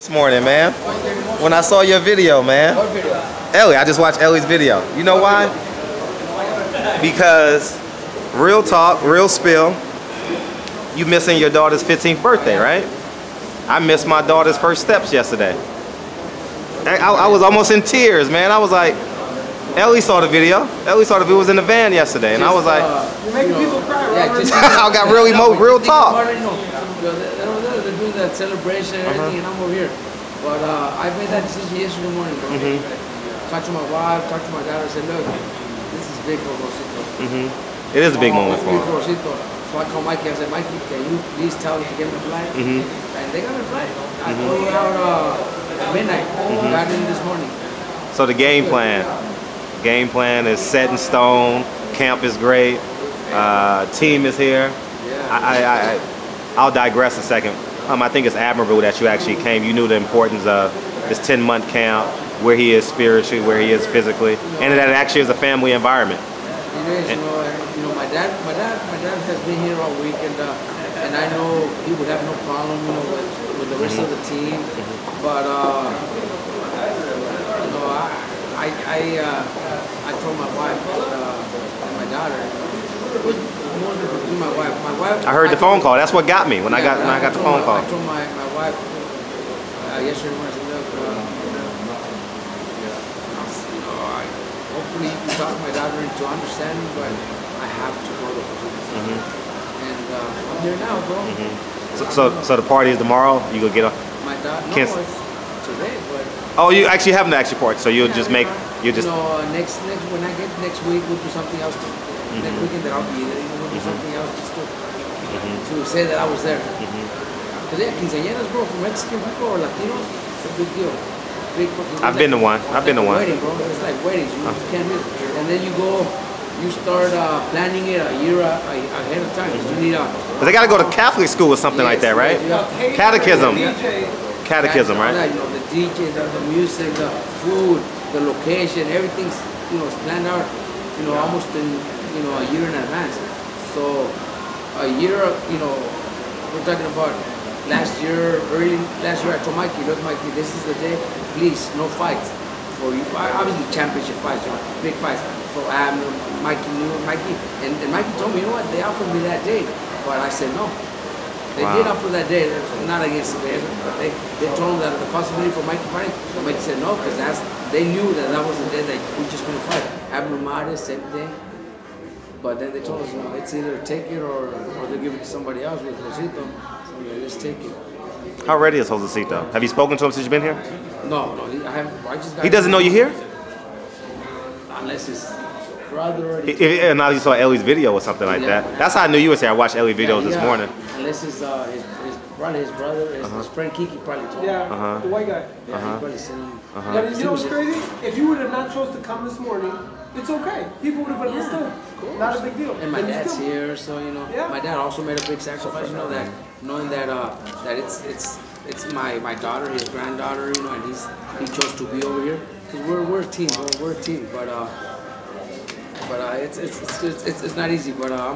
This morning, man. When I saw your video, man. What video? Ellie, I just watched Ellie's video. You know why? Because real talk, real spill. You missing your daughter's 15th birthday, right? I missed my daughter's first steps yesterday. I was almost in tears, man. I was like, Ellie saw the video. Ellie saw the video. Was in the van yesterday, and I was like, you're making people cry, Robert. I got really real talk. They're doing that celebration and everything, and I'm over here. But I made that decision yesterday morning, bro. Talked to my wife, talked to my daughter, said, look, this is big for Rosito. It is a big moment for him. So I called Mikey, I said, Mikey, can you please tell them to get me a flight? And they got me a flight. I flew out at midnight, got in this morning. So the game plan is set in stone. Camp is great. Team is here. Yeah. I'll digress a second. I think it's admirable that you actually came. You knew the importance of this 10-month camp, where he is spiritually, where he is physically, and that it actually is a family environment. It is, my dad has been here all week, and I know he would have no problem, with the rest of the team. But I told my wife and my daughter. It was more than my wife. My wife. I heard the phone call. That's what got me when I got the phone call. I told my wife yesterday when I said, look, hopefully you talk my daughter into understanding, but I have to go to the and I'm here now, bro. So the party is tomorrow. You go get a. My daughter. No, it's today, but. Oh, you actually have an actual party, so you'll just make next when I get next week, we'll do something else. Next weekend that I'll be there, we'll do something else just to say that I was there. Because quinceañeras, bro, for Mexican people or Latinos, it's a big deal. I've been to one. I've been to one. Wedding, bro. It's like weddings. You can't miss it. And then you go, you start planning it a year ahead of time. You need But they got to go to Catholic school or something like that, right? Catechism. Catechism, right? The DJ, the music, the food, the location, everything's it's planned out. Almost in a year in advance. So a year, we're talking about early last year. I told Mikey, look, Mikey, this is the day. Please, no fights for you. Obviously, championship fights, big fights. So Mikey knew and Mikey told me, you know what? They offered me that day, but I said no. They did offer that day, not against Spence, but they told him that the possibility for Mikey fighting. So Mikey said no, because they knew that was the day that we just couldn't fight. Abnormality, same thing. But then they told us, it's either take it or they'll give it to somebody else with Rosito. So let's take it. How ready is Josecito? Have you spoken to him since you've been here? No, I haven't. I just got. He doesn't know you're here? Unless his brother. And now you saw Ellie's video or something like that. That's how I knew you was here. I watched Ellie's videos this morning. Unless his brother, his friend Kiki probably told him. Yeah, the white guy. Yeah, he probably sent him. Yeah, you know what's crazy? If you would have not chose to come this morning, it's okay. People would have understood. Not a big deal. And my dad's here, so my dad also made a big sacrifice. Knowing that it's my daughter, his granddaughter, and he chose to be over here. Because we're a team, we're a team. But it's not easy. But I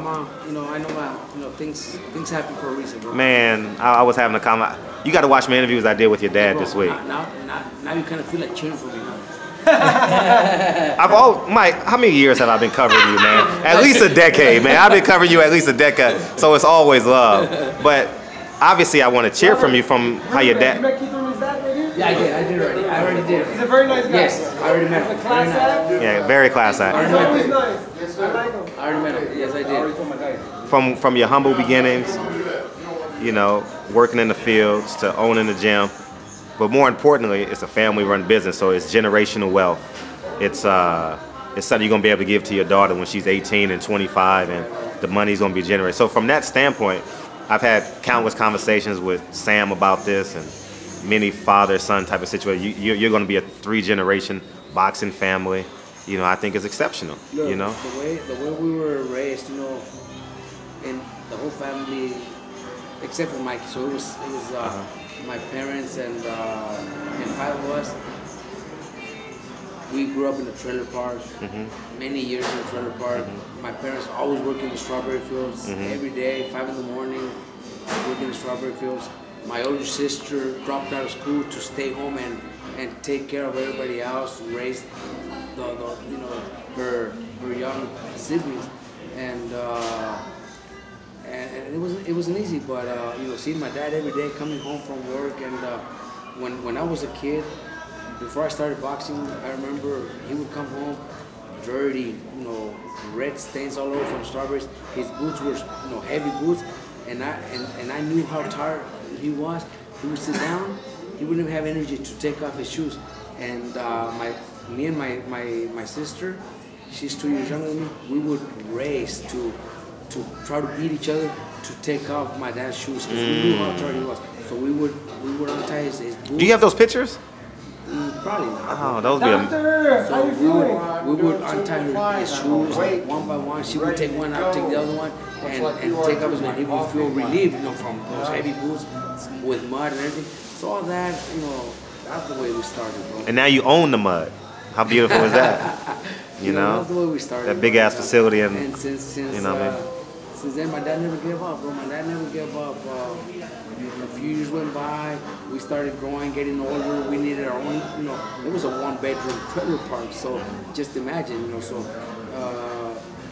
know things happen for a reason, bro. Man, I was having a comment. You got to watch my interviews I did with your dad this week. Now you kind of feel like cheering for me, huh? Mike, how many years have I been covering you, man? At least a decade, man. I've been covering you at least a decade, so it's always love. But obviously, I want to cheer from you from how your dad. You met Keith from his dad right here? Yeah, I did already. I already did. He's a very nice guy. Yes, I already met him. He's a class act. Yeah, very class act. He's always nice. I like him. I already met him. Yes, I did. From your humble beginnings, working in the fields to owning the gym. But more importantly, it's a family-run business, so it's generational wealth. It's something you're gonna be able to give to your daughter when she's 18 and 25, and the money's gonna be generated. So from that standpoint, I've had countless conversations with Sam about this, and many father-son type of situation. You're gonna be a 3-generation boxing family. I think it's exceptional. Look, the way we were raised, and the whole family, except for Mikey. So it was my parents and 5 of us. We grew up in a trailer park, many years in a trailer park. My parents always worked in the strawberry fields every day, 5 in the morning, working in the strawberry fields. my older sister dropped out of school to stay home and take care of everybody else, raise the you know her young siblings, and it wasn't easy. But you know, seeing my dad every day coming home from work, and when I was a kid, before I started boxing, I remember he would come home dirty, you know, red stains all over from strawberries. His boots were, you know, heavy boots, and I knew how tired he was. He would sit down, he wouldn't even have energy to take off his shoes. And me and my sister, she's 2 years younger than me, we would race to try to beat each other to take off my dad's shoes because we knew how tired he was. So we would untie his boots. Do you have those pictures? Probably not. Oh, those be Doctor, how you feeling? We would untie his shoes one by one. She would take one, I would take the other one, and take off his one. He would feel relieved, you know, from those heavy boots with mud and everything. So all that, you know, that's the way we started, bro. And now you own the mud. How beautiful is that? You know, that's the way we started. That big ass facility, and since you know what I mean? Since then, my dad never gave up, bro. My dad never gave up. A few years went by, we started growing, getting older. We needed our own, you know, it was a one-bedroom trailer park. So just imagine, you know, so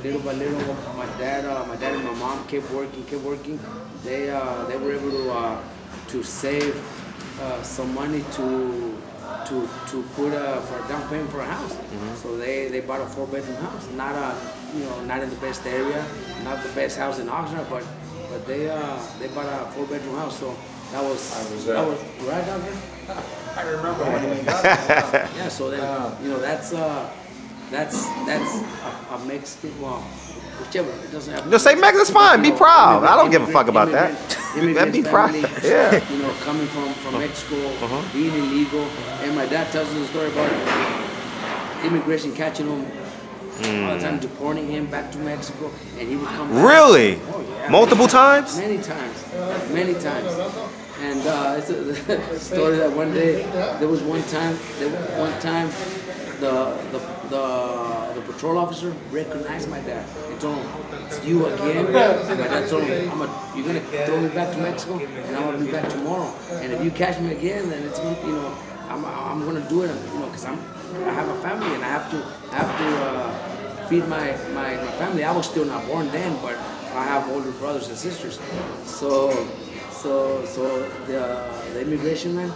little by little, my dad and my mom kept working. They were able to save some money to put for a down payment for a house. So they bought a 4-bedroom house, not in the best area, not the best house in Oxnard, but they bought a 4-bedroom house. So that was right, Doctor? I remember when he got it. Yeah. So then you know that's a Mexican. Well, whichever, it doesn't have. Just say Mexican's fine. Be proud. I don't give a fuck about that. Be proud. Yeah. You know, coming from Mexico, being illegal, and my dad tells us a story about immigration catching him all the time, deporting him back to Mexico, and he would come back. Really? Oh, yeah. Multiple times? Many times. And it's a story that one day, there was one time the patrol officer recognized my dad and told him, "It's you again." And my dad told him, "You're gonna throw me back to Mexico, and I'm gonna be back tomorrow. And if you catch me again, then it's gonna, you know, I'm gonna do it, you know, because I have a family and I have to feed my family." I was still not born then, but I have older brothers and sisters. So the immigration man,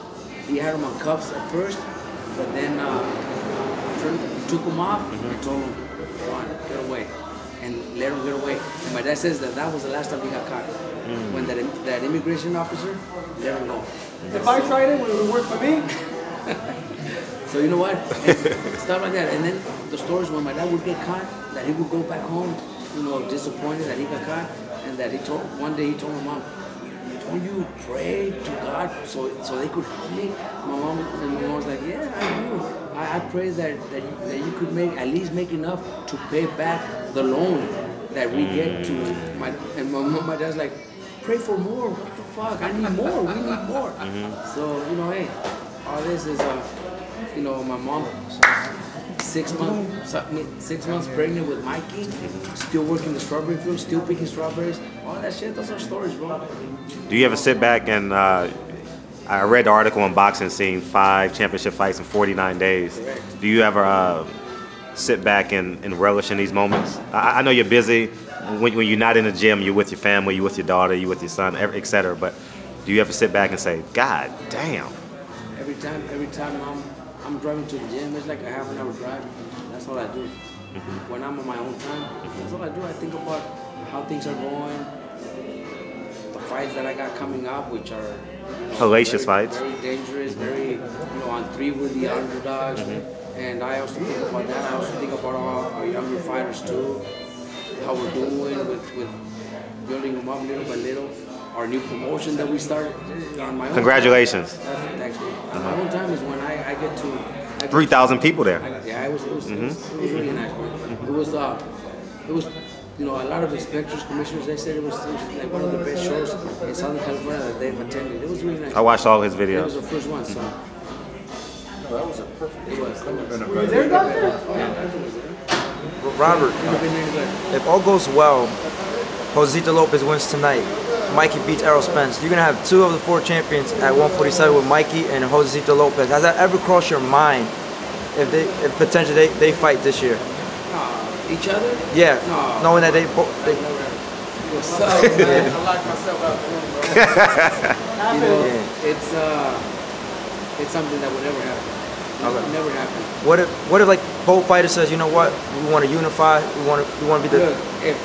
he had him on cuffs at first, but then took him off and told him, "Go on, get away," and let him get away. And my dad says that was the last time he got caught. When that immigration officer let him go. If I tried it, would it work for me? So you know what? And stuff like that. And then the stories when my dad would get caught, that he would go back home, you know, disappointed that he got caught, and that one day he told my mom, "Don't you pray to God so they could help me?" My mom was like, "Yeah, I do. I pray that you could at least make enough to pay back the loan that we get to my dad's like, "Pray for more. What the fuck? I need more. We need more." So, you know, hey, all this is you know, my mom 6 months pregnant with Mikey, still working the strawberry field, still picking strawberries, all that shit. Those are stories, bro. Do you ever sit back and I read the article on Boxing Scene, 5 championship fights in 49 days. Correct. Do you ever sit back and relish in these moments? I know you're busy. When you're not in the gym, you're with your family, you're with your daughter, you're with your son, etc. But do you ever sit back and say, "God damn"? Every time I'm driving to the gym, it's like a half an hour drive. That's all I do. When I'm on my own time, that's all I do. I think about how things are going, the fights that I got coming up, which are, you know, hellacious fights, very dangerous, very, you know, on 3 with the underdogs. And I also think about that. I also think about our younger fighters too, how we're doing with building them up little by little. Our new promotion that we started on my own. Congratulations. Time. Thanks, man. My own time is when I get to 3,000 people there. Yeah, it was really nice, man. It was, you know, a lot of inspectors, commissioners, they said it was like one of the best shows in Southern California that they've attended. It was really nice. I watched all his It videos. was the first one, so. No, that was a perfect. It was. Were you there, Doctor? Robert, It's been really good. if all goes well, Josito Lopez wins tonight. Mikey beats Errol Spence. You're gonna have 2 of the 4 champions at 147 with Mikey and Josecito Lopez. Has that ever crossed your mind if potentially they fight this year? Each other? Yeah, No. knowing that they What's up, man? I like myself out there, bro. It's something that would never happen. It would never happen. What if like both fighters says, you know what, we want to unify, we want to be the. Look, if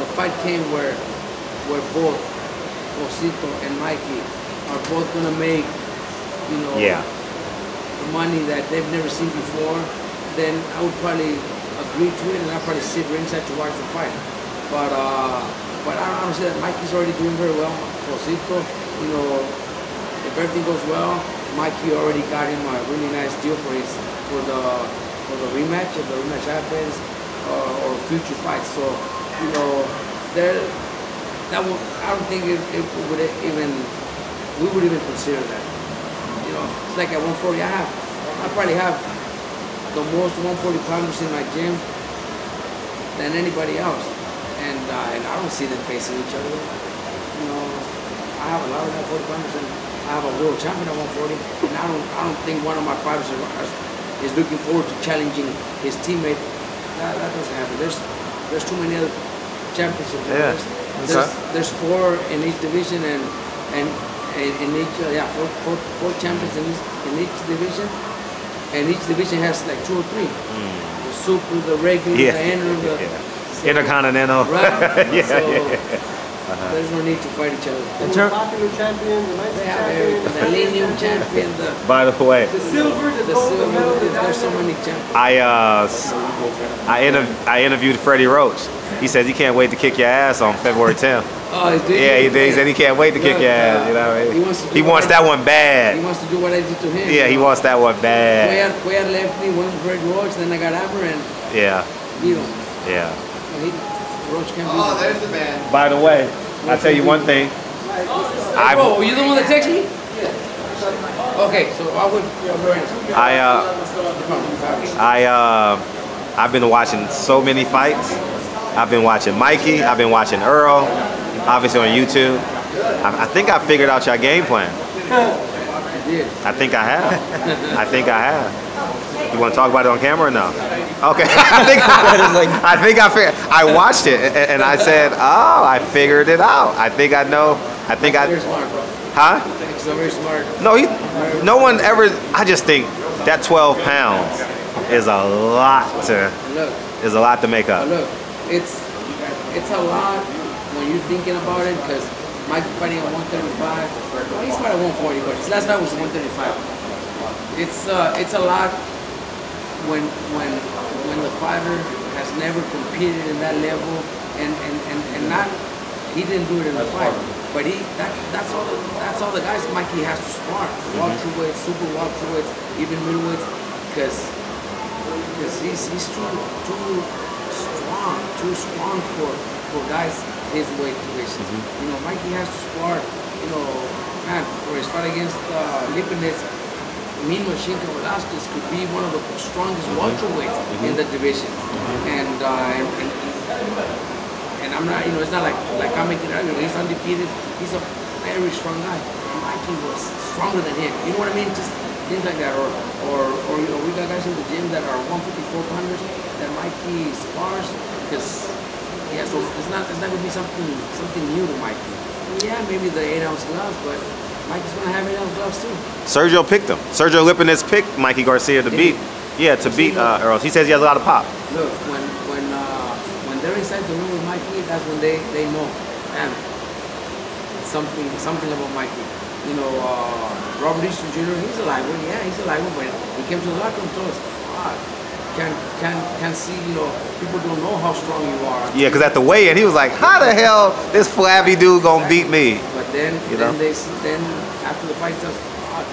the fight came where both Josito and Mikey are both gonna make, you know, the money that they've never seen before, then I would probably agree to it, and I'd probably sit ringside to watch the fight. But I don't say that Mikey's already doing very well. Josito, you know, if everything goes well, Mikey already got him a really nice deal for the rematch if the rematch happens, or future fights. So, you know, I don't think we would even consider that. You know, it's like at 140, I probably have the most 140 pounders in my gym than anybody else, and I don't see them facing each other. You know, I have a lot of 140 pounders, and I have a world champion at 140, and I don't think one of my fighters is looking forward to challenging his teammate. That doesn't happen. There's too many other championships. Yeah. There's 4 in each division, and in each four champions in each division, and each division has like 2 or 3. The super, the regular, the inter, the Intercontinental. Right. There's no need to fight each other. The popular champion, the They nicest have champion. the millennium champion, By the way, The silver, the gold, the medal. there's so many champions. I interviewed Freddie Roach. He says he can't wait to kick your ass on February 10th. Oh, Yeah, he did. He said he can't wait to kick your ass. You know what I mean? He wants that one He bad. wants to do what I did to him. Yeah, he wants that one bad. Cuellar left me, went with Greg Roach, then I got Amber and Yeah, beat him. yeah. Roach can't beat him. there's the man. By the way, I'll tell you one thing. Bro, were you the one that texted me? Yeah. Okay, so I'll wait. I've been watching so many fights. I've been watching Mikey. I've been watching Earl, obviously on YouTube. I think I figured out your game plan. I think I have. I think I have. You want to talk about it on camera or no? Okay. I think I figured. I watched it and I said, oh, I figured it out. I think I know. I think I. Very smart, bro. Huh? He's so very smart. No, no one ever. I just think that 12 pounds is a lot to. Look. Is a lot to make up. Look, it's a lot when you're thinking about it, because Mike fighting at 135. Well, he's fighting at 140, but his last fight was 135. It's a lot when the fighter has never competed in that level, and not, he didn't do it in the fight, but that's all the guys Mikey has to spar. Welterweights, super welterweights, even middleweights, because he's too strong for guys his weight division. You know, Mikey has to spar. You know, man, for his fight against Lipinets, Mean Machine Velasquez could be one of the strongest welterweights in the division. And I'm not, you know, it's not like I'm making it argument. He's undefeated. He's a very strong guy. And Mikey was stronger than him. You know what I mean? Just things like that. Or you know, we got guys in the gym that are 154 pounders that Mikey spars, because so it's not gonna be something new to Mikey. Yeah, maybe the 8-ounce gloves, but Mikey's gonna have 8-ounce gloves too. Sergio picked him. Sergio Lipinets picked Mikey Garcia to beat. Yeah, to beat Earl. He says he has a lot of pop. Look, when they're inside the room with Mikey, that's when they know, man, something about Mikey. You know, Robert Easton Jr., he's a lightweight. Yeah, he's a lightweight, but he came to the locker room and told us, can see, you know, people don't know how strong you are. Yeah, because at the weigh-in, he was like, how the hell this flabby dude gonna beat me? But then after the fight, tells,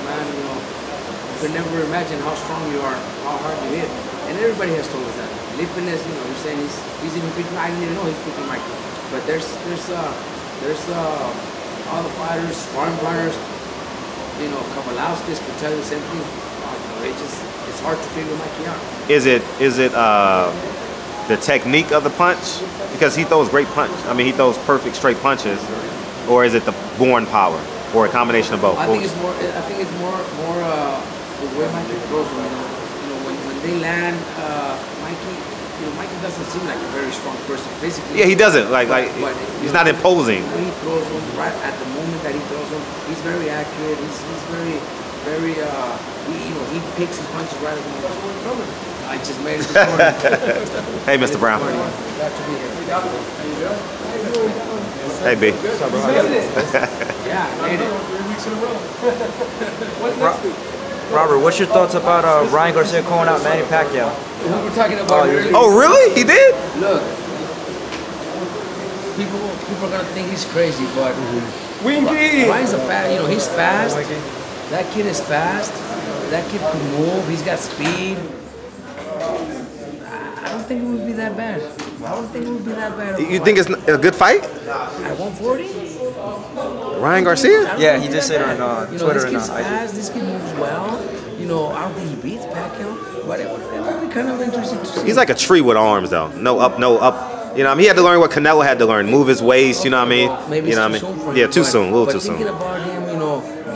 man, you know, you could never imagine how strong you are, how hard you hit. And everybody has told us that. Lipinets, you know, you're saying he's even picking, I didn't even know he's picking Mikey. But there's all the fighters, sparring partners, you know, Kowalskis could tell you the same thing. It's hard to figure Mikey out. Is it the technique of the punch? Because he throws great punch. I mean, he throws perfect straight punches. Or is it the born power? Or a combination of both? I think it's more the way Mikey throws them. You know, when they land, Mikey doesn't seem like a very strong person physically. Yeah, he doesn't. But he's not imposing. When he throws them, right at the moment that he throws them, he's very accurate. He's very he picks his punches right at the moment. I just made it this morning. Hey, Mr. Brown. Glad to be here. Hey, B. What's up, bro? Yeah, I made it. 3 weeks in a row. What's next week? Robert, what's your thoughts about Ryan Garcia calling out Manny Pacquiao? We were talking about earlier. Oh, really? He did? Look, people are gonna think he's crazy, but Winky! Ryan's he's fast. That kid is fast. That kid can move. He's got speed. I don't think it would be that bad. You think it's a good fight? At 140? Ryan Garcia? Yeah, he just said it on Twitter this and kid's fast. This kid moves well. I don't think he beats Pacquiao, but it would be kind of interesting to see. He's like a tree with arms, though. No up, no up. You know what I mean? He had to learn what Canelo had to learn. Move his waist, you know what I mean? Maybe you know it's what I too mean? soon for him. Yeah, too soon, a little too soon. But thinking about him,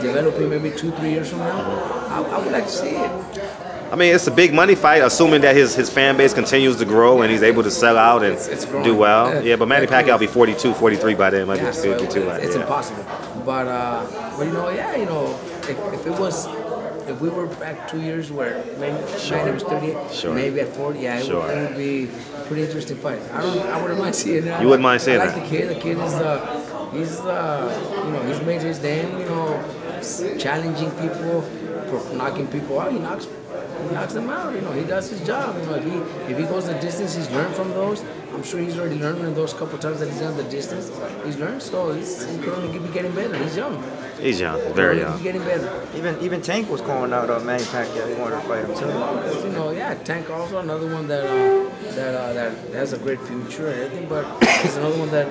developing maybe 2-3 years from now, I would like to see it. I mean, it's a big money fight, assuming that his fan base continues to grow and he's able to sell out and do well. Yeah, but Manny Pacquiao will be 42, 43 by then. Might be 52. It's impossible. But if we were back 2 years where Manny was 38, maybe at 40, it would be a pretty interesting fight. I wouldn't mind seeing that. You wouldn't mind seeing that? I that? like the kid. The kid is he's made his name. Challenging people, knocking people out. He knocks them out. He does his job. If he goes the distance, he's learned from those. I'm sure he's already learned in those couple times that he's done the distance. He's learned, so he can only be getting better. He's young. He's young, very young. He's getting better. Even Tank was calling out Manny Pacquiao. He wanted to fight him too. Tank also another one that has a great future and everything, but he's another one that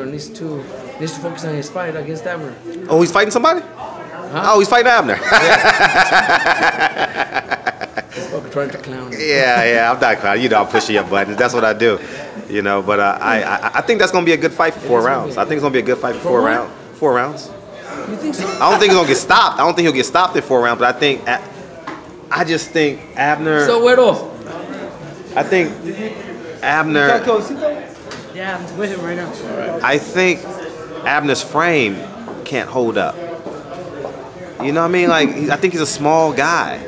needs to focus on his fight against Abner. Oh, he's fighting somebody? Huh? Oh, he's fighting Abner. He's fucking trying to clown him. Yeah, I'm not clowning. I'll push your buttons. That's what I do. But I think that's gonna be a good fight for 4 rounds. I think it's gonna be a good fight for 4 rounds. 4 rounds. You think so? I don't think he's gonna get stopped. I don't think he'll get stopped in 4 rounds. But I just think Abner. So Güero. I think Abner. Yeah, I'm with him right now. I think Abner's frame can't hold up. You know what I mean? I think he's a small guy.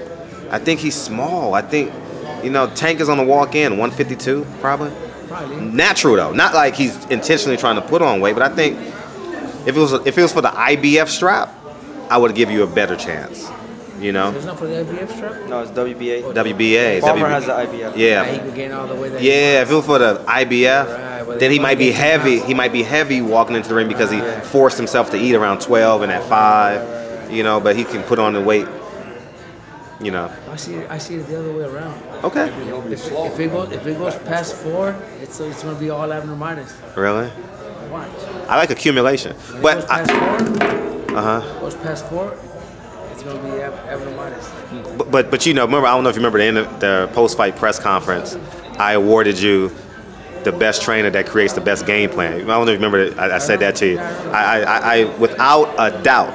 I think he's small. I think, Tank is on the walk in, 152 probably. Natural though, not like he's intentionally trying to put on weight. But I think if it was for the IBF strap, I would give you a better chance. It's not for the IBF strap? No, it's WBA. WBA. Farmer has the IBF. Yeah. He could gain all the way there. Yeah, if it was for the IBF, Right, then he might be heavy. He might be heavy walking into the ring because he forced himself to eat around 12 and at 5. But he can put on the weight. I see it the other way around. Okay. If it goes past 4, it's gonna be all Abner minus. Really? Watch. I like accumulation, When but it goes past 4, uh-huh. It's gonna be Abner minus. But remember, I don't know if you remember the post-fight press conference. I awarded you the best trainer that creates the best game plan. I don't know if you remember. I said that to you. I without a doubt.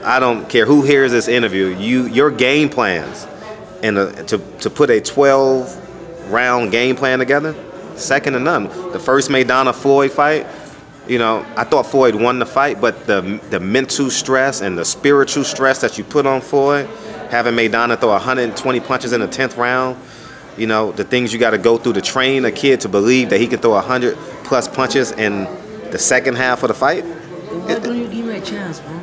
I don't care who hears this interview. Your game plans, and to put a 12-round game plan together, second to none. The first Maidana Floyd fight, I thought Floyd won the fight, but the mental stress and the spiritual stress that you put on Floyd, having Maidana throw 120 punches in the 10th round, the things you got to go through to train a kid to believe that he can throw 100+ punches in the second half of the fight. Why don't you give me a chance, bro?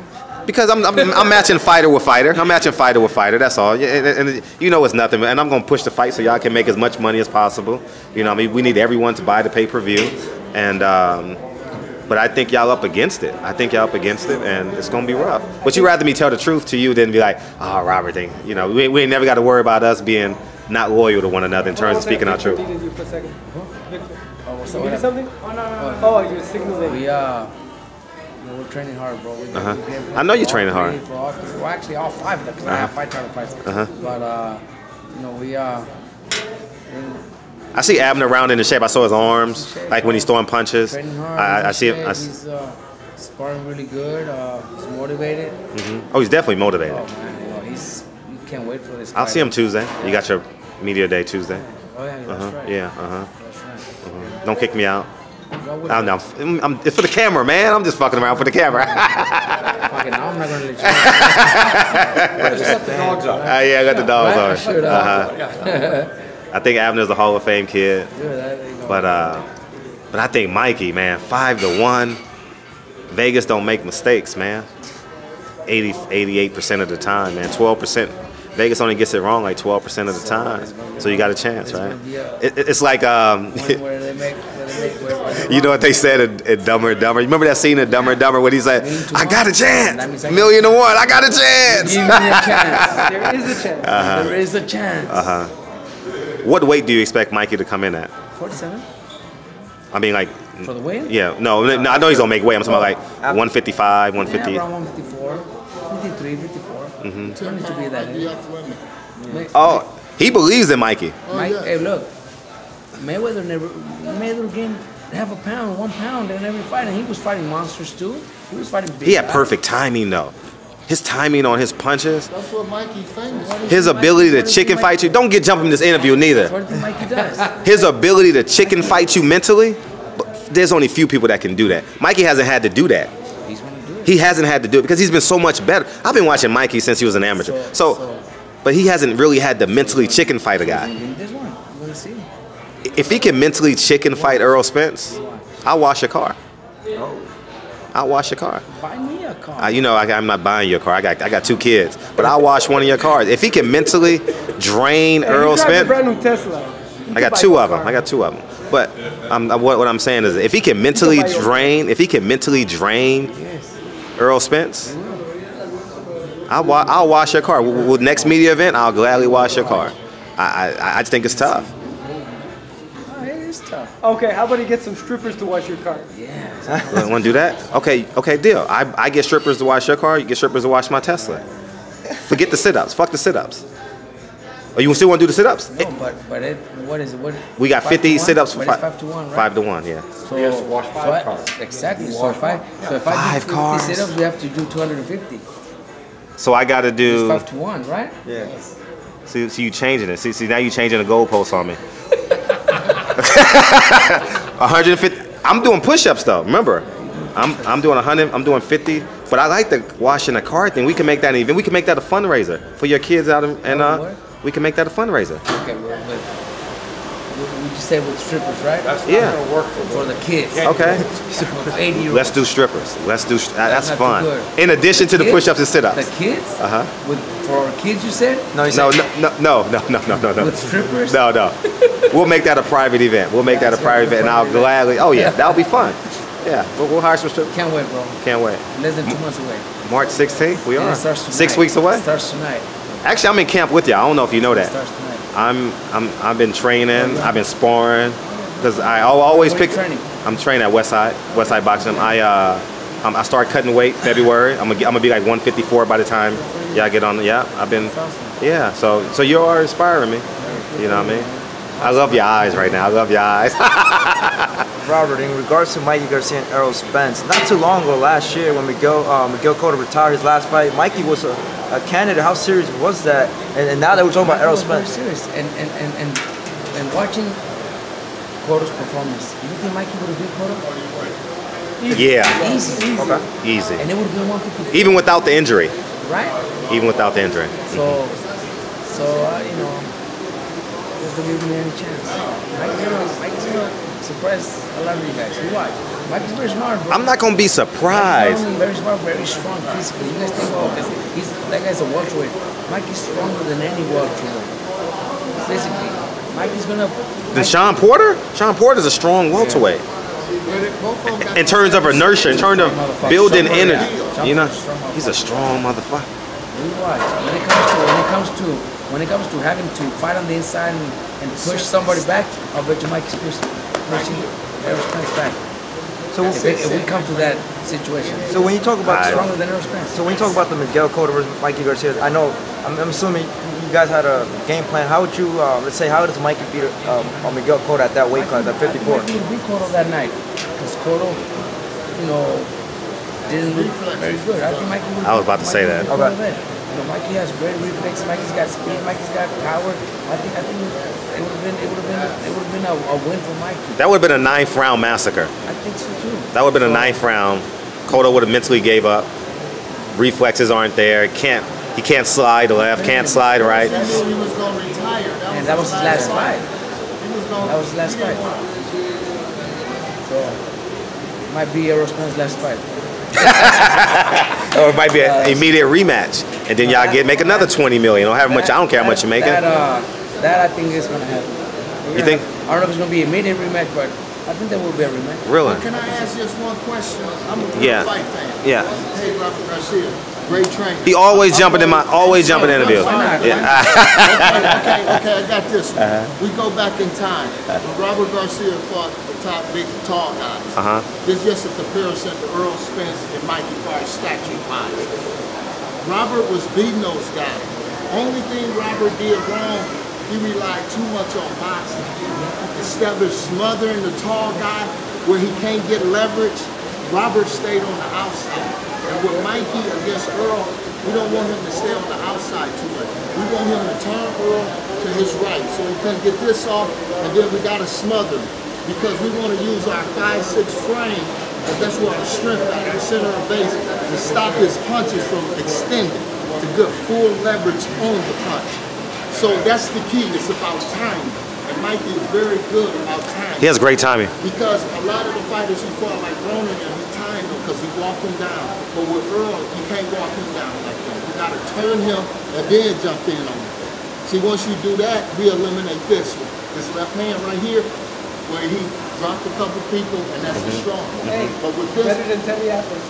Because I'm matching fighter with fighter. I'm matching fighter with fighter. That's all. And it's nothing. And I'm gonna push the fight so y'all can make as much money as possible. We need everyone to buy the pay-per-view. And but I think y'all up against it. And it's gonna be rough. But you rather me tell the truth to you than be like, oh, Robert thing. We ain't never got to worry about us being not loyal to one another in terms of speaking our truth. What's You needed something? Oh, no. Oh, you're signaling. We're training hard, bro. I know you're training hard. Well, actually, all 5 of them, because I have 5 title fights. But, I see Abner rounding in shape. I saw his arms, like when he's throwing punches. Training hard. I see him. He's sparring really good. He's motivated. Oh, he's definitely motivated. Oh man, you can't wait for this. I'll fight. see him Tuesday. You got your media day Tuesday. Oh yeah, that's right. Yeah. That's right. Don't kick me out. Go with I'm, it's for the camera, man. I'm just fucking around for the camera. Fucking, now I'm not gonna let you. Just let the dogs out. Yeah, I got the dogs Right? on. Sure, I think Abner's a Hall of Fame kid, Dude, but I think Mikey, man, 5-1. Vegas don't make mistakes, man. 88% of the time, man. 12%. Vegas only gets it wrong like 12% of the time. So you got a chance, right? It's like you know what they said in Dumber and Dumber? You remember that scene in Dumber and Dumber when he said, I got a chance. 1,000,000 to 1. I got a chance. Give me a chance. There is a chance. There is a chance. What weight do you expect Mikey to come in at? 47 I mean, like, for the win. yeah, no, I know he's gonna make weight. I'm talking about like 155, 150. Yeah, around 154, 53, 54. You don't need to be that. Oh, he believes in Mikey. Hey, look, Mayweather gained half a pound, 1 pound in every fight, and he was fighting monsters too. He was fighting big. He had guys. perfect timing though. His timing on his punches, That's what Mikey's famous for. his ability to chicken fight you. Don't get jumped in this interview neither. What do you think Mikey does? His ability to chicken fight you mentally, but there's only few people that can do that. Mikey hasn't had to do that. He's gonna do it. He hasn't had to do it because he's been so much better. I've been watching Mikey since he was an amateur. But he hasn't really had to mentally chicken fight a guy. In this one, you're gonna see. If he can mentally chicken fight Earl Spence, I'll wash your car. I'll wash your car. Buy me a car. You know, I'm not buying your car. I got 2 kids, but I'll wash one of your cars. If he can mentally drain Earl You drive a Spence, brand new Tesla. I got 2 of them. But what I'm saying is, if he can mentally drain, Earl Spence, I'll wash your car. With next media event, I'll gladly wash your car. I just think it's tough. Oh, it is tough. Okay, how about he get some strippers to wash your car? Yeah. Want to do that? Okay, deal. I get strippers to wash your car. You get strippers to wash my Tesla. Forget the sit-ups. Fuck the sit-ups. Oh, you still want to do the sit-ups? No, but what is it? What? We got 50 sit-ups for 5 to 1, right? 5-1, yeah. So He has to wash 5 cars. Exactly. So if I do 5 50 cars. sit-ups, we have to do 250. So I got to It's do. 5 to 1, right? Yeah. See, you changing it. See, now you changing the goalpost on me. 150. I'm doing push-ups though. Remember, I'm doing 100. I'm doing 50. But I like the washing the car thing. We can make that even. We can make that a fundraiser for your kids out and we can make that a fundraiser. Okay, well, we just say with strippers, right? That's not Yeah. gonna work For the kids. Okay. For 80-year-olds. Let's do strippers. That's not too fun. good. In addition to the Kids? push-ups and The sit-ups. kids? For kids, you said? No, he No, said, no. With strippers? No. We'll make that a private event. We'll make that a private event, and I'll gladly. Oh yeah, that'll be fun. Yeah, we'll hire some strippers. Can't wait, bro. Can't wait. Less than 2 months away. March 16th, we And are. it starts tonight. 6 weeks away. It starts tonight. Actually, I'm in camp with you. I don't know if you know It that. starts tonight. I've been training. I've been sparring because I always Where you pick. training? I'm training at Westside Boxing. I start cutting weight February. I'm gonna be like 154 by the time I get on. Yeah, I've been. Yeah, so you are inspiring me. You know what I mean? I love your eyes right now. I love your eyes. Robert, in regards to Mikey Garcia and Errol Spence, not too long ago, last year, when Miguel Cotto retired his last fight, Mikey was a candidate. How serious was that? And now that we're talking about Errol Very Spence, serious. And watching Cotto's performance, you think Mikey would have beat Cotto? Yeah, Easy. easy. And it would have been 154. Even without the injury. Right? Even without the injury. So you know, just don't give me any chance. Mikey's gonna surprise a lot of you guys. You watch. Mikey's very smart, bro. I'm not gonna be surprised. Mikey's very smart, very strong physically. You guys think, that guy's a welterweight. Mikey's stronger than any welterweight. Physically. Mikey's gonna. Then Sean Porter? Sean Porter's a strong welterweight. In terms of inertia, in terms of building energy, you know, he's a strong motherfucker. You watch. When it comes to having to fight on the inside and push somebody back, I'll bet you Mikey's pushing Errol Spence back. So if we come to that situation. So when you talk about Stronger than Errol Spence. So when you talk about the Miguel Cotto versus Mikey Garcia, I know I'm assuming you guys had a game plan. How would you let's say how does Mikey beat Miguel Cotto at that weight class at 54? I think beat Cotto that night because Cotto, didn't look very good. I think Mikey. I was about to say that. Okay. Mikey has great reflex. Mikey's got speed. Mikey's got power. I think it would have been a win for Mikey. That would have been a 9th round massacre. I think so too. That would have been a 9th round. Cotto would have mentally gave up. Reflexes aren't there. He can't slide left. Can't slide right. He knew he was going to retire. And that was his last fight. That was his last fight. So it might be Errol Spence's last fight. Or it might be an immediate rematch, and then y'all make another 20 million. Or however much. I don't care how much you're making. That I think is gonna happen. You think? I don't know if it's gonna be an immediate rematch, but I think there will be a rematch. Really? Can I ask just one question? I'm a Yeah. fight fan. Yeah. Hey, Robert Garcia, great trainer. He always jumping in interviews. Yeah. Okay, I got this one. We go back in time. When Robert Garcia fought the top big tall guys. This is just a comparison to Earl Spence and Mikey Fire's statue-wise. Robert was beating those guys. Only thing Robert did wrong, he relied too much on boxing. Instead of smothering the tall guy where he can't get leverage, Robert stayed on the outside. And with Mikey against Earl, we don't want him to stay on the outside too much. We want him to turn Earl to his right so he can get this off, and then we got to smother him. Because we want to use our 5'6" frame, but that's where our strength at, our center of base, to stop his punches from extending, to get full leverage on the punch. So that's the key, it's about timing. And Mikey is very good about timing. He has great timing. Because a lot of the fighters he fought, like Ronan, he timed them because he walked him down. But with Earl, you can't walk him down like that. You got to turn him and then jump in on him. See, once you do that, we eliminate this one. This left hand right here, where he dropped a couple people, and that's the strong. But with this, Better than Teddy Atlas.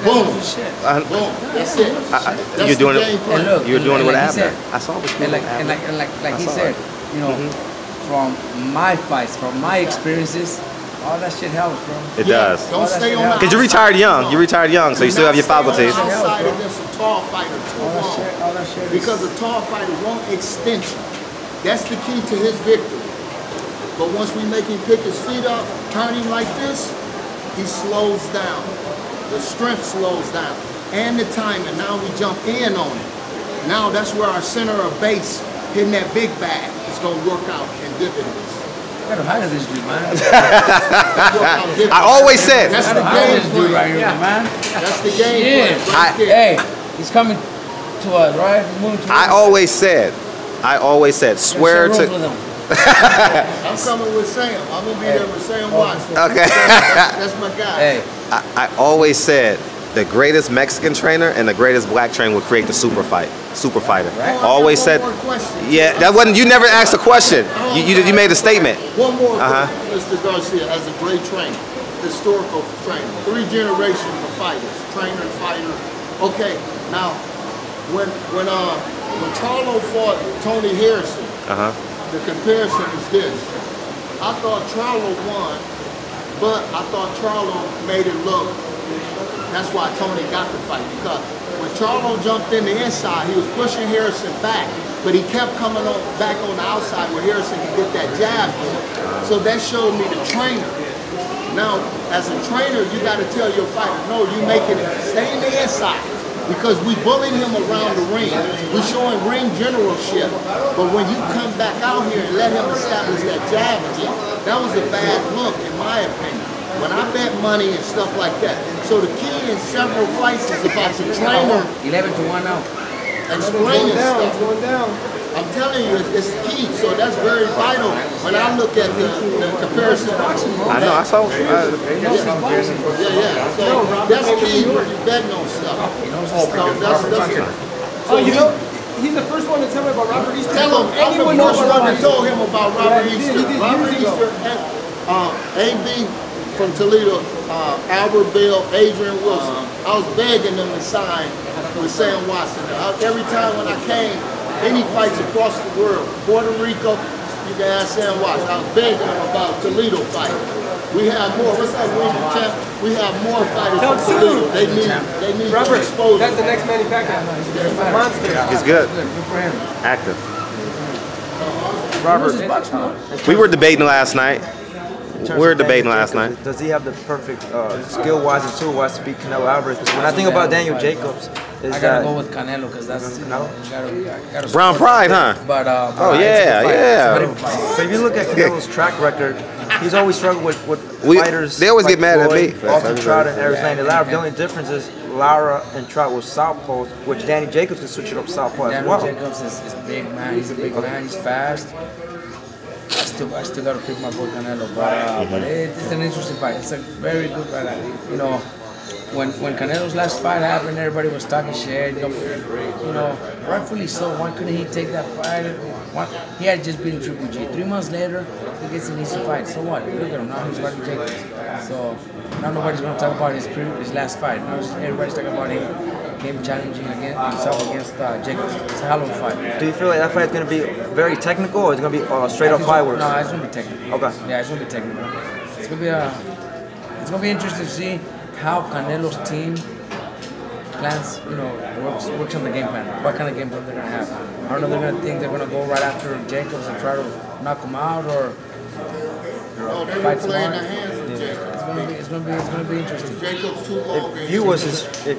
boom, boom, that's it. That's You're doing the game plan. You're doing it with like he Abner. said, I saw what you And did like he said, from my fights, from my experiences, all that shit helps, bro. It does. Don't stay on the Because you retired young. You retired young, so you still have your faculties. Outside against a tall fighter too long. All that shit is, Because a tall fighter won't extension. That's the key to his victory. But once we make him pick his feet up, turn him like this, he slows down. The strength slows down. And the timing. Now we jump in on it. Now that's where our center of base, hitting that big bag, is going to work out in dividends. I gotta hire this dude, man. I always said. That's I the gotta hire game this dude right plan. here, man. That's the game plan right there. Hey, he's coming to us, right? He's moving to I always said, swear to. I'm coming with Sam. I'm going to be there with Sam Watson. Okay. That's my guy. Hey, I always said the greatest Mexican trainer and the greatest black trainer would create the super fighter. Right. Always said. Yeah, that wasn't. You never asked a question. You made a statement. One more thing, Mr. Garcia, as a great trainer, historical trainer, 3 generations of fighters, trainer and fighter. Okay, now when Charlo fought Tony Harrison, the comparison is this. I thought Charlo won, but I thought Charlo made it look. That's why Tony got the fight, because when Charlo jumped in the inside, he was pushing Harrison back, but he kept coming back on the outside where Harrison could get that jab in. So that showed me the trainer. Now, as a trainer, you got to tell your fighter, no, you making it. Stay in the inside, because we bullied him around the ring. We showing ring generalship, but when you come back out here and let him establish that jab again, that was a bad look, in my opinion. When I bet money and stuff like that. So the key in several fights is about the trainer 11-1 now. explaining stuff. It's going down. I'm telling you, it's key. So that's very vital when I look at the comparison. I know. I saw. Yeah. So that's key when you're betting on stuff. So that's Oh, you know, he's the first one to tell me about Robert Easter. tell him, I'm the Anyone knows first about one that told him about Robert Yeah, he Easter. did Robert years ago. Easter, AB from Toledo, Albert Bell, Adrian Wilson. I was begging them to sign with Sam Watson. Every time when I came, any fights across the world, Puerto Rico, you can ask Sam Watson. I was begging them about Toledo fight. We have more. What's up, William Champ? We have more fighters Tell for Sue. They need Robert, exposure. that's the next man he back at. He's a monster. He's good. Good for him. Active. Robert, We were debating last night. We were debating last night. Does he have the perfect skill-wise and tool-wise to beat Canelo Alvarez? Because when I think about Daniel Jacobs, is I gotta that go with Canelo because that's gotta Brown Pride, huh? But Oh, yeah, yeah. but if you look at Canelo's track record, he's always struggled with fighters. They always like get mad at me. Austin Trout and Eric Lane. The only difference is Lara and Trout was southpaws, which Danny Jacobs can switch it up southpaw as Daniel well. Jacobs is big, man. He's a big man. He's fast. I still got to pick my boy Canelo, but it's an interesting fight. It's a very good fight. You know, when Canelo's last fight happened, everybody was talking shit. You know, rightfully so. Why couldn't he take that fight? He had just beaten Triple G. 3 months later, he gets an easy fight. So what? Look at him now. He's fighting Jacobs. So now nobody's gonna talk about his last fight. Now everybody's talking about him challenging himself against Jacobs. It's a hell of a fight. Do you feel like that fight is going to be very technical, or is it going to be straight up fireworks? No, it's gonna be technical. Okay. Yeah, it's gonna be technical. It's gonna be interesting to see how Canelo's team plans, works on the game plan. What kind of game plan they're gonna have. I don't know if they're gonna think they're gonna go right after Jacobs and try to knock him out or They fight were playing smart. the hands of Jacobs. It's gonna be interesting. Jacobs too long. If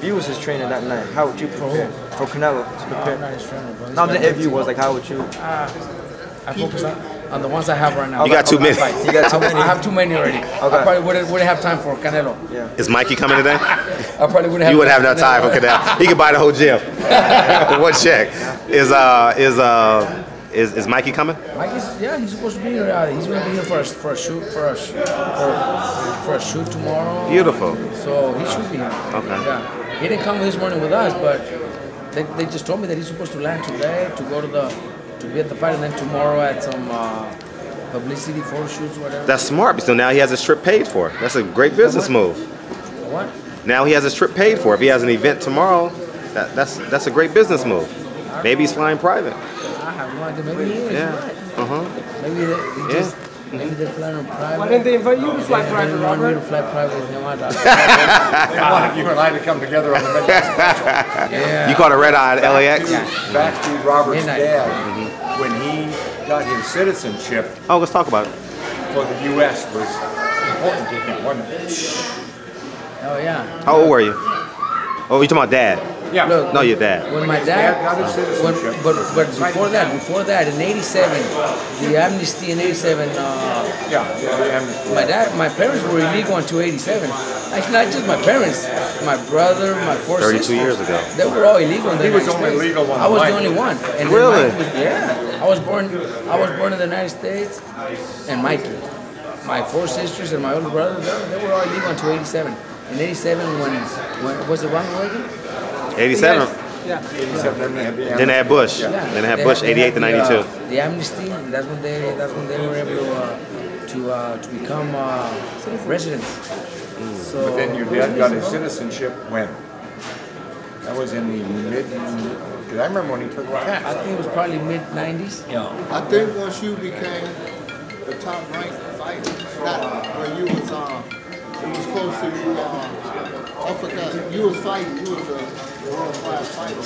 you was his trainer that night, how would you prepare for Canelo to I'm prepare? not his trainer, bro. No, if you was like, how would you? I focus on the ones I have right now. You got too many. You got too many. I have too many already. I probably wouldn't have time for Canelo. Yeah. Is Mikey coming today? I probably wouldn't have. You wouldn't have enough time for Canelo. He could buy the whole gym. One check. Is Mikey coming? Mike he's supposed to be here. He's gonna be here for a shoot tomorrow. Beautiful. So he should be here. Okay. Yeah. He didn't come this morning with us, but they just told me that he's supposed to land today to go to be at the fight, and then tomorrow at some publicity photo shoots, whatever. That's smart. So now he has his trip paid for. That's a great business move. What? Now he has his trip paid for. If he has an event tomorrow, that's a great business move. Maybe he's flying private. I have no idea. Maybe he is. Yeah. Right. Maybe maybe they're flying on private. Why didn't they invite you to fly They private, didn't want me Robert? to fly private with him. I thought. They wanted you and I to come together on the midnight special. Yeah. You caught a red eye at LAX? Back to Robert's Midnight. dad, when he got his citizenship Oh, let's talk about it. for the U.S. was important to him, wasn't it? Oh yeah. How old were you? Oh, you talking about dad? Yeah. Look, No, your dad. when my His dad got dad, his citizenship. but before that, in '87, the amnesty in '87. My parents were illegal until '87. Actually, not just my parents, my brother, my 4 32 sisters. years ago. They were all illegal. In the He was United only States. legal when I was Mike- the only one. And then Really? Mike was, I was born in the United States, and Mikey, my 4 sisters and my older brother, they were all illegal until '87. In '87, when was it Ronald Reagan? 87. Yeah. Then they had Bush. Yeah. Then they had Bush, 88 to 92. The amnesty, and that's when they were able to become residents. So But then your dad got his citizenship when? That was in the because I remember when he took the I test. think it was probably mid-90s. I think once you became the top ranked fighter, not when you was it was close to you. I forgot. You was fighting. You was a world class fighter.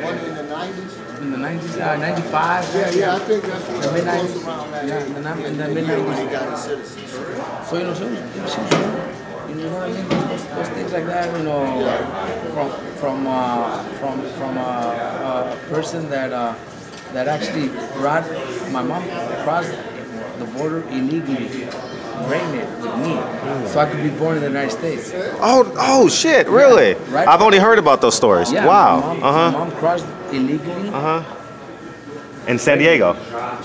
One in the 90s. In the 90s, 95. Yeah. I think that's what The was mid-90s. close around that. Yeah, age. in the When he mid-90s. got his citizenship. So you know, so it was you know what I mean? Those things like that, you know, from a person that actually brought my mom across the border illegally, pregnant with me, so I could be born in the United States. Oh shit, really? Yeah, right. I've only heard about those stories. Yeah, Wow. my mom crossed illegally. In San Diego.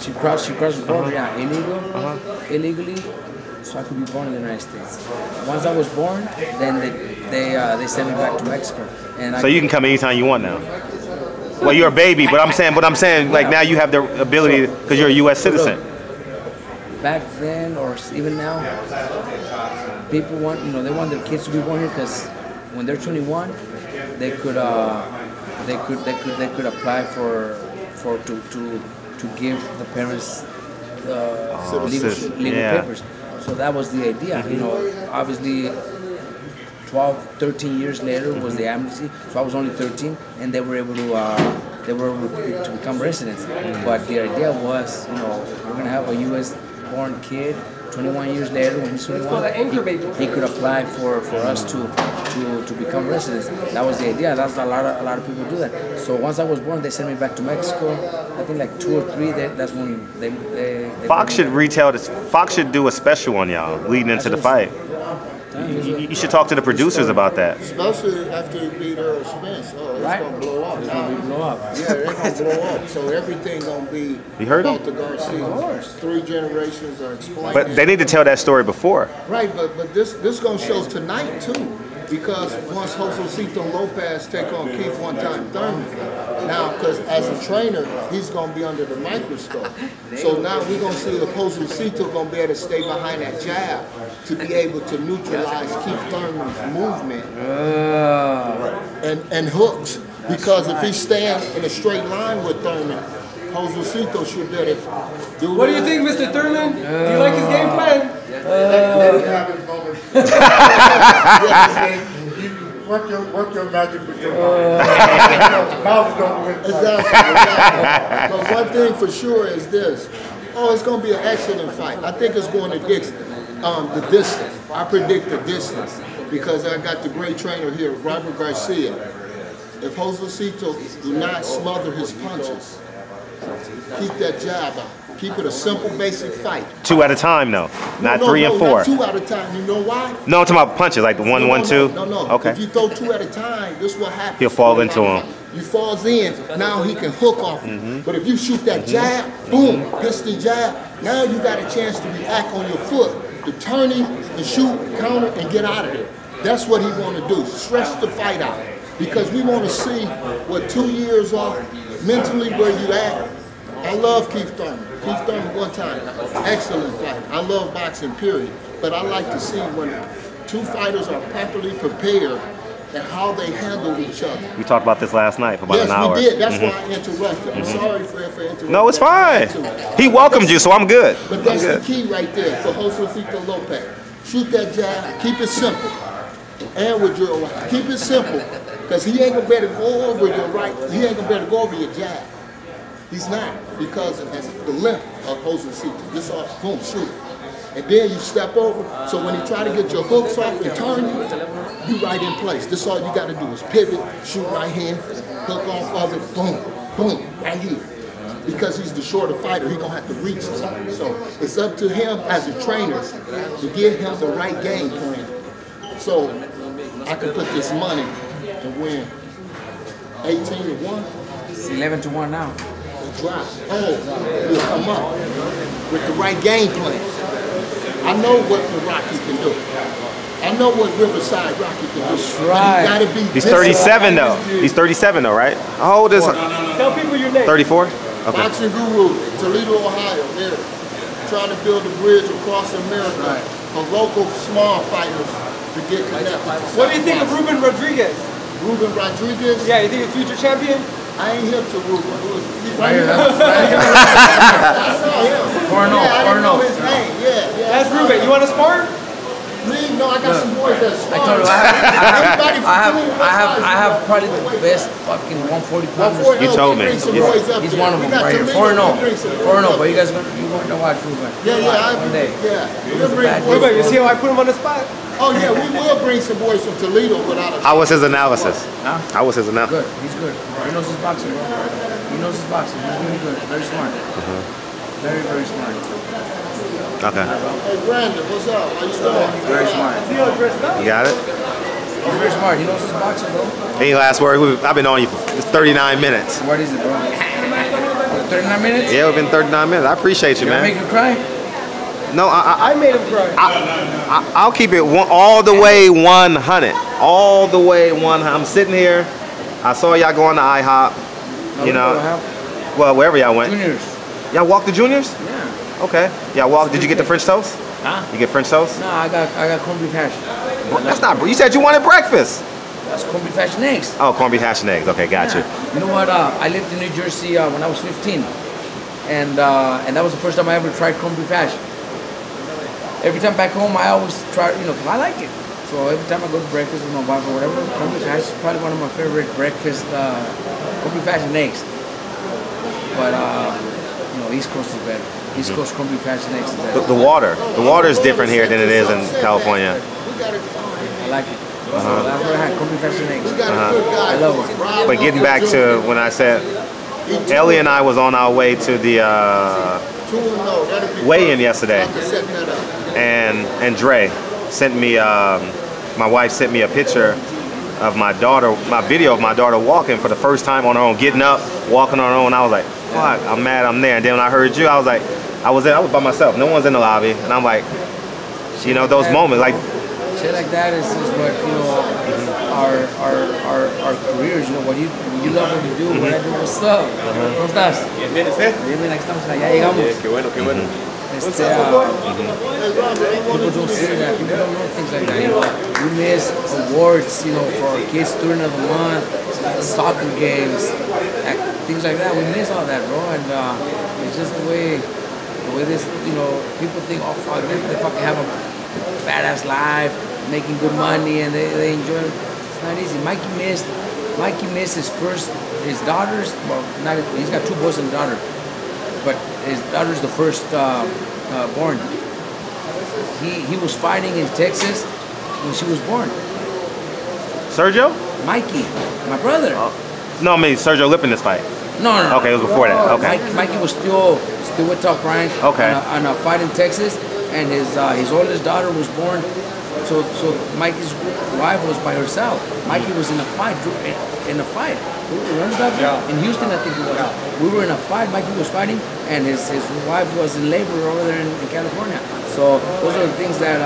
She crossed the border, illegally, so I could be born in the United States. Once I was born, then they sent me back to Mexico. And So you can come anytime you want now. Well, you're a baby, but I'm saying, like now you have the ability because you're a U.S. citizen. Back then, or even now, people want they want their kids to be born here because when they're 21, they could apply to give the parents legal Yeah. papers. So that was the idea. You know, obviously 12, 13 years later was the amnesty. So I was only 13, and they were able to become residents. But the idea was, you know, we're gonna have a U.S. born kid. 21 years later, when he's 21, he could apply for us to become residents. That was the idea. That's a lot of people do that. So once I was born, they sent me back to Mexico. I think like 2 or 3. That's when they Fox should retell this. Fox should do a special on y'all leading into the fight. You should talk to the producers about that. Especially after he beat Earl Spence. Oh, it's gonna blow up. It's gonna blow up. Yeah, they're gonna blow up. So everything gonna be about the Garcia. 3 generations are explaining. But they need to tell that story before. Right, but this gonna show tonight too. Because once Josecito Lopez take on Keith one-time Thurman, now, because as a trainer, he's going to be under the microscope. So now we're going to see if Josecito going to be able to stay behind that jab to be able to neutralize Keith Thurman's movement and hooks. Because if he's staying in a straight line with Thurman, Josecito should be able to do What do you think, Mr. Thurman? Do you like his game plan? Work your magic with your mouth don't win. Exactly. But one thing for sure is this. Oh, it's going to be an excellent fight. I think it's going to the distance. I predict the distance because I got the great trainer here, Robert Garcia. If Josecito do not smother his punches, keep that jab out. Keep it a simple, basic fight. 2 at a time, though, not 3 and 4. Not 2 at a time. You know why? No, I'm talking about punches, like the 1, 1, 2. No. Okay. If you throw 2 at a time, this is what happens. He'll fall into him. He falls in. Now he can hook off him. But if you shoot that jab, boom, piston jab. Now you got a chance to react on your foot, to turn him and shoot, counter, and get out of there. That's what he want to do. Stretch the fight out. Because we want to see what 2 years off, mentally where you at. I love Keith Thurman. Keith Thurman one time, excellent fight. I love boxing, period. But I like to see when 2 fighters are properly prepared and how they handle each other. We talked about this last night for about an hour. Yes, we did. That's why I interrupted. I'm sorry for interrupting. No, it's fine. He welcomed you, so I'm good. But that's the key right there for Josecito Lopez. Shoot that jab. Keep it simple. And with your right. Keep it simple. Because he ain't going to be able to go over your right. He ain't going to be able to go over your jab. He's not, because of the length of Josecito. This all, boom, shoot. And then you step over, so when you try to get your hooks off and turn you right in place. This all you got to do is pivot, shoot right hand, hook off of it, boom, boom, right here. Because he's the shorter fighter, he's going to have to reach something. So it's up to him as a trainer to give him the right game plan. So I can put this money and win 18-1. It's 11-1 now. Drop. Oh, he'll come up with the right game plan. I know what the Rocky can do. I know what Riverside Rocky can do. That's right. But he gotta be He's 37 though. He's 37 though, right? How old is he? Tell people your name. 34? Okay. Boxing Guru, Toledo, Ohio. There, trying to build a bridge across America for local small fighters to get connected. What do you think of Ruben Rodriguez? Ruben Rodriguez? Yeah, you think he's future champion? I ain't hip to Ruben. Right here, I saw him. Cornell, Yeah, I didn't know Cornell. his name. Yeah. That's Ruben. You want to spar? Me? No, I got some boys that I told you, Everybody I have probably the best fucking 140 pounders. You told me. He's one of them right here. 4-0, but you guys are going to watch Ruben. Yeah, One day. We'll bring boys Ruben, you from- see how I put him on the spot? Oh yeah, we will bring some boys from Toledo without a. How was his analysis? Huh? How was his analysis? Good. He's good. He knows his boxing, bro. He knows his boxing. He's really good. Very smart. Very, very smart. Okay. Hey Brandon, what's up? How you doing? Very smart. See how dressed up? You got it? He's very smart. He knows his boxing, bro. Any last word? I've been on you for 39 minutes. What is it, bro? 39 minutes? Yeah, it's been 39 minutes. I appreciate you, Did I make man. you cry? No, I made him cry. I'll keep it all the way 100. All the way 100. I'm sitting here. I saw y'all going to IHOP. You know, well, wherever y'all went. Juniors. Y'all walked to Juniors? Yeah. Okay. Y'all walked. Did you get the French toast? Huh? You get French toast? No, I got corned beef hash. That's not. You said you wanted breakfast. That's corned beef hash and eggs. Oh, corned beef hash and eggs. Okay, got you. You know what? I lived in New Jersey when I was 15, and that was the first time I ever tried corned beef hash. every time back home, I always try, because I like it. So every time I go to breakfast with my wife or whatever, corned beef hash is probably one of my favorite breakfast, corned beef hash and eggs. But, East Coast is better. East Coast corned beef hash and eggs is better. The water is different here than it is in California. I like it. So that's what I had, corned beef hash and eggs. I love it. But getting back to when I said, Ellie and I was on our way to the weigh-in yesterday, and Dre sent me, my wife sent me a picture of my daughter, my video of my daughter walking for the first time on her own, getting up, walking on her own. I was like, fuck, I'm mad I'm there. And then when I heard you, I was like, I was by myself. No one's in the lobby. And I'm like, those moments, like, shit like that is what, our careers, what you love what you do, what I do, what's up? ¿Cómo estás? Bien, aquí estamos, ya llegamos. Qué bueno. People don't see that. People don't know things like that. We miss awards, for our kids, student of the month, soccer games, things like that. We miss all that, bro. And it's just the way this, people think, oh fuck, they fucking have a badass life, making good money, and they enjoy it. It's not easy. Mikey missed his daughters. Well, he's got 2 boys and a daughter, but his daughter's the first born. He was fighting in Texas when she was born. Sergio? Mikey, my brother. No, I mean Sergio Lip in this fight. No. Okay, it was before that. Okay. Mikey was still with Top Rank. Okay. On a fight in Texas, and his oldest daughter was born. So Mikey's wife was by herself. Mikey was in a fight. Remember that? Yeah. In Houston, I think it was. Yeah. We were in a fight. Mikey was fighting, and his wife was in labor over there in California. So those are the things that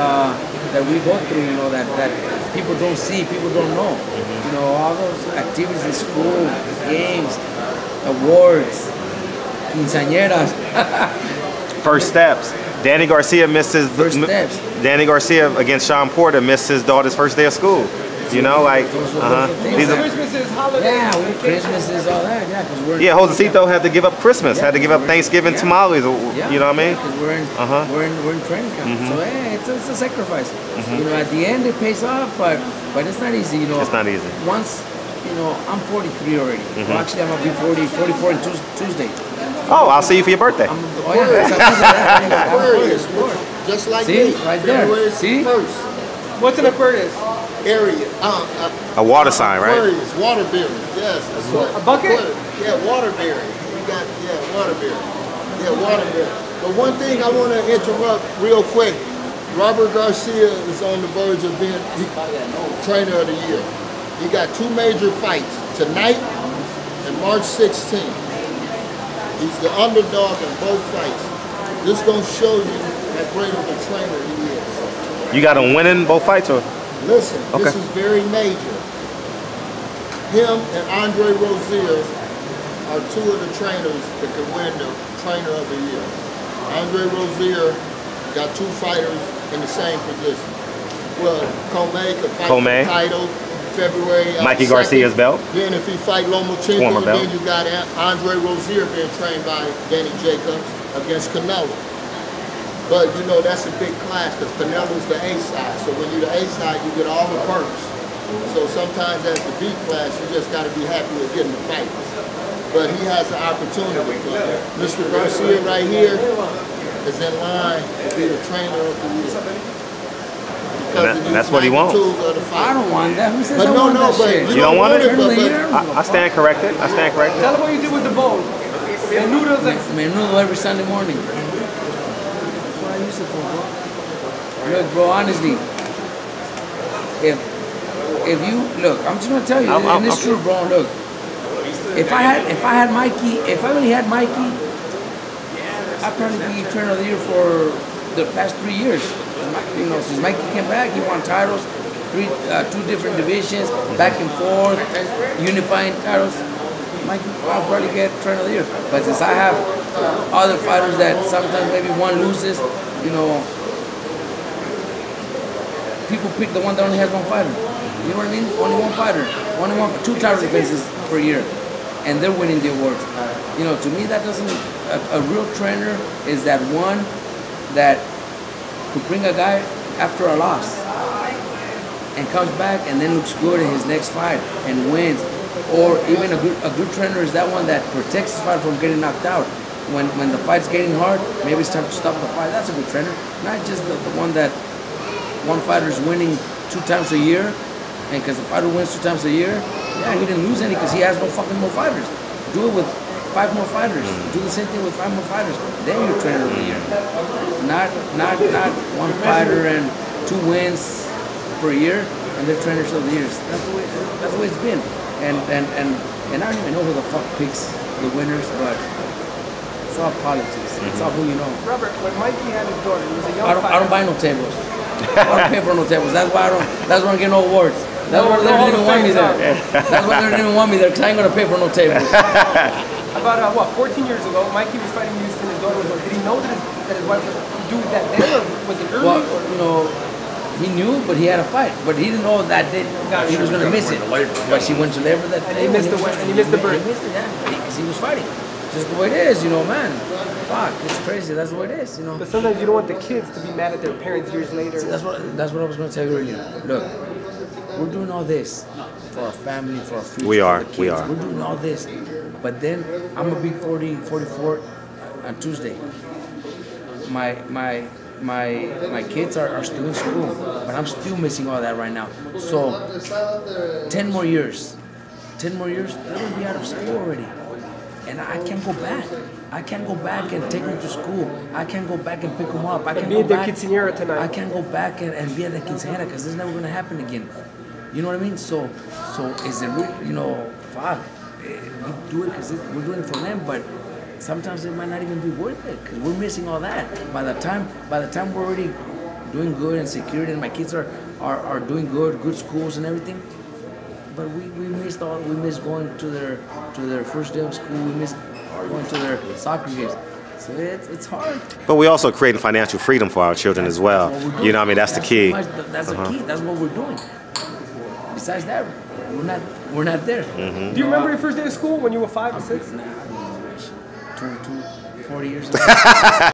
we go through. That people don't see, people don't know. All those activities in school, games, awards, quinceañeras. First steps. Danny Garcia missed his Danny Garcia against Sean Porter missed his daughter's first day of school. These are Christmases, holidays. Yeah, Christmases, all that. Yeah, because we're Josecito had to give up Christmas, had to give up Thanksgiving tamales. You know what I mean? Because we're in training camp, so it's a sacrifice. At the end it pays off, but it's not easy. It's not easy. Once I'm 43 already. Well, actually, I'm gonna be 44 on Tuesday. Oh, I'll see you for your birthday. Aquarius, just like me. Right there. See? First. What's an Aquarius? Area. A water sign, right? Aquarius, water bearing. Yes. A bucket? Yeah, water bearing. You got water bearing. Yeah, water bearing. But one thing I want to interrupt real quick. Robert Garcia is on the verge of being trainer of the year. He got 2 major fights tonight and March 16th. He's the underdog in both fights. This is going to show you how great of a trainer he is. You got him winning both fights, or? Listen, This is very major. Him and Andre Rozier are 2 of the trainers that can win the trainer of the year. Andre Rozier got 2 fighters in the same position. Well, Comey could fight for the title. February Mikey 2nd. Garcia's belt. Then if he fight Lomachenko, then you got Andre Rozier being trained by Danny Jacobs against Canelo. But that's a big class because Canelo's the A side. So when you're the A side, you get all the perks. So sometimes as the B class, you just got to be happy with getting the fight. But he has an opportunity. Mr. Garcia right here is in line to be the trainer of the year. And that's what he wants. I don't want that. Who says but I want that but shit? You don't want it? I stand corrected. Tell them what you did with the bowl. Menudo every Sunday morning. That's what I use it for, bro. Look, bro, honestly, if you look, I'm just gonna tell you, and it's true, bro. Look, if I had Mikey, if I really had Mikey, I'd probably be trainer of the year for the past 3 years. Since Mikey came back, he won titles, 2 different divisions, back and forth, unifying titles. Mikey, I'll probably get trainer of the year. But since I have other fighters that sometimes maybe one loses, people pick the one that only has 1 fighter. You know what I mean? Only 1 fighter, only 2 title defenses per year, and they're winning the awards. To me, that doesn't. A real trainer is that one that to bring a guy after a loss and comes back and then looks good in his next fight and wins. Or even a good trainer is that one that protects his fighter from getting knocked out. When the fight's getting hard, maybe it's time to stop the fight. That's a good trainer. Not just the one that one fighter is winning 2 times a year, and because the fighter wins 2 times a year, yeah, he didn't lose any because he has no fucking more fighters. Do it with 5 more fighters. Do the same thing with 5 more fighters. Then you're trainer of the year. Not one fighter and 2 wins per year and they're trainers of the year. That's the way it's been. And I don't even know who the fuck picks the winners, but it's all politics. It's all who you know. Robert, when Mikey had his daughter, he was a young I don't buy no tables. I don't pay for no tables. That's why I get no awards. That's why they didn't even want me there. That's why they didn't even want me there, because I ain't gonna pay for no tables. About 14 years ago, Mikey was fighting in Houston. His daughter was born. Did he know that his wife would do that then, or was it early? Well, you know, he knew, but he had a fight. But he didn't know that day he was gonna miss it. But she went to labor that day. And he missed the birth. He missed it, yeah, because he was fighting. Just the way it is, you know, man. Fuck, it's crazy. That's the way it is, you know. But sometimes you don't want the kids to be mad at their parents years later. See, that's what I was gonna tell you earlier. Look, we're doing all this for our family, for our future. We are. For the kids. We are. We're doing all this, but then I'm gonna be 44 on Tuesday. My kids are still in school, but I'm still missing all that right now. So 10 more years, they're gonna be out of school already. And I can't go back. I can't go back and take them to school. I can't go back and pick them up. I can't be go at their back. quinceañera tonight. I can't go back and be at the quinceañera because this is never gonna happen again. You know what I mean? So is it real? You know, fuck. We do it because we're doing it for them, but sometimes it might not even be worth it because we're missing all that. By the time we're already doing good and security, and my kids are doing good schools and everything. But we missed going to their first day of school. We missed going to their soccer games. So it's hard. But we also creating financial freedom for our children as well. You know what I mean? That's the key. That's the key. That's what we're doing. Besides that, we're not there. Do you remember your first day of school when you were 5 or 6? Nah, 40 years ago.